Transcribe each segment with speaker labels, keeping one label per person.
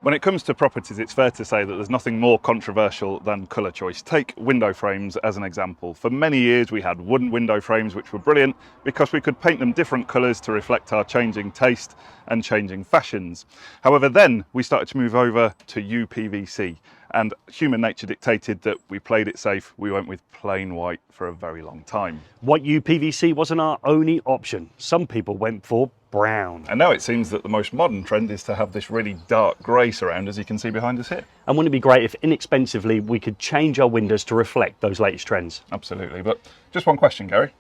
Speaker 1: When it comes to properties, it's fair to say that there's nothing more controversial than colour choice. Take window frames as an example. For many years we had wooden window frames which were brilliant because we could paint them different colours to reflect our changing taste and changing fashions. However, then we started to move over to UPVC, and human nature dictated that we played it safe. We went with plain white for a very long time.
Speaker 2: White UPVC wasn't our only option. Some people went for brown.
Speaker 1: And now it seems that the most modern trend is to have this really dark grey surround, as you can see behind us here.
Speaker 2: And wouldn't it be great if inexpensively we could change our windows to reflect those latest trends?
Speaker 1: Absolutely, but just one question, Gary.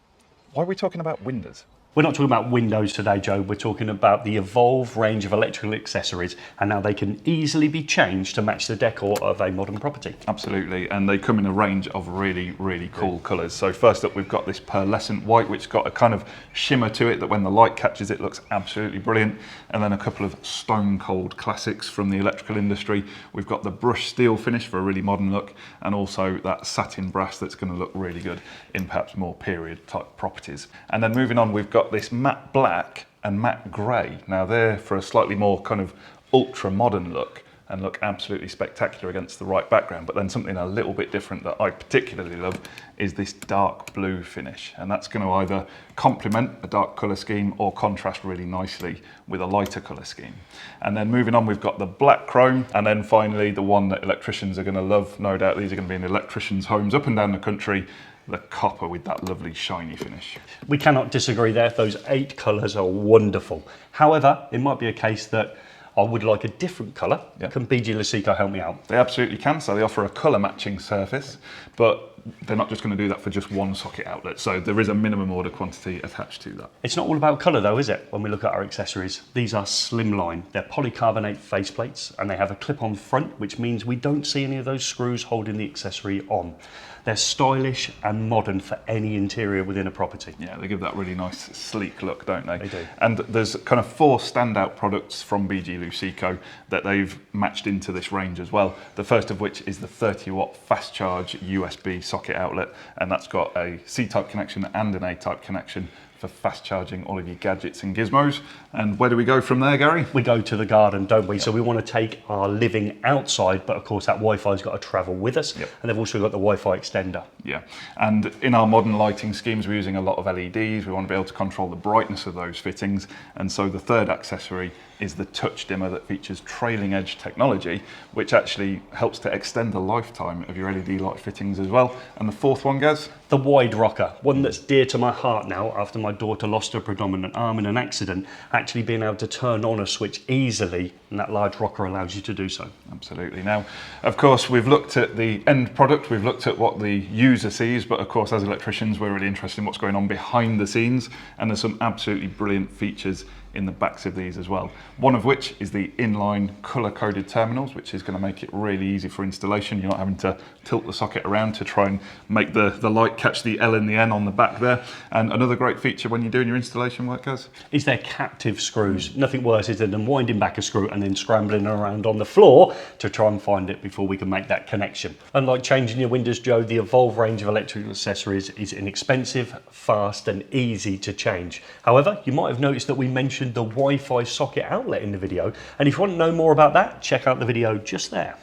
Speaker 1: Why are we talking about windows?
Speaker 2: We're not talking about windows today, Joe. We're talking about the evolved range of electrical accessories and how they can easily be changed to match the decor of a modern property.
Speaker 1: Absolutely, and they come in a range of really, really cool colours. So first up, we've got this pearlescent white, which got a kind of shimmer to it that when the light catches it looks absolutely brilliant. And then a couple of stone cold classics from the electrical industry. We've got the brushed steel finish for a really modern look, and also that satin brass that's going to look really good in perhaps more period type properties. And then moving on, we've got this matte black and matte grey. Now they're for a slightly more kind of ultra modern look and look absolutely spectacular against the right background. But then something a little bit different that I particularly love is this dark blue finish. And that's going to either complement a dark colour scheme or contrast really nicely with a lighter colour scheme. And then moving on, we've got the black chrome. And then finally, the one that electricians are going to love, no doubt these are going to be in electricians' homes up and down the country, the copper with that lovely shiny finish.
Speaker 2: We cannot disagree there. Those 8 colours are wonderful. However, it might be a case that I would like a different colour. Yeah. Can BG Luceco help me out?
Speaker 1: They absolutely can. So they offer a colour matching surface, but they're not just going to do that for just one socket outlet. So there is a minimum order quantity attached to that.
Speaker 2: It's not all about colour though, is it? When we look at our accessories, these are slimline. They're polycarbonate faceplates and they have a clip-on front, which means we don't see any of those screws holding the accessory on. They're stylish and modern for any interior within a property.
Speaker 1: Yeah, they give that really nice sleek look, don't they?
Speaker 2: They do.
Speaker 1: And there's kind of 4 standout products from BG Luceco that they've matched into this range as well. The first of which is the 30-watt fast charge USB socket outlet, and that's got a C-type connection and an A-type connection for fast charging all of your gadgets and gizmos. And where do we go from there, Gary?
Speaker 2: We go to the garden, don't we? Yep. So we want to take our living outside, but of course that Wi-Fi's got to travel with us. Yep. And they've also got the Wi-Fi extender. Yeah,
Speaker 1: and in our modern lighting schemes, we're using a lot of LEDs. We want to be able to control the brightness of those fittings. And so the third accessory is the touch dimmer that features trailing edge technology, which actually helps to extend the lifetime of your LED light fittings as well. And the fourth one, Gaz?
Speaker 2: The wide rocker, one that's dear to my heart now after my daughter lost her predominant arm in an accident, actually being able to turn on a switch easily, and that large rocker allows you to do so.
Speaker 1: Absolutely. Now, of course, we've looked at the end product, we've looked at what the user sees, but of course, as electricians, we're really interested in what's going on behind the scenes, and there's some absolutely brilliant features in the backs of these as well. One of which is the inline color-coded terminals, which is going to make it really easy for installation. You're not having to tilt the socket around to try and make the light catch the L and the N on the back there. And another great feature when you're doing your installation work, guys,
Speaker 2: is their captive screws. Nothing worse is than winding back a screw and then scrambling around on the floor to try and find it before we can make that connection. Unlike changing your windows, Joe, the evolved range of electrical accessories is inexpensive, fast and easy to change. However, you might have noticed that we mentioned the Wi-Fi socket outlet in the video, and if you want to know more about that, check out the video just there.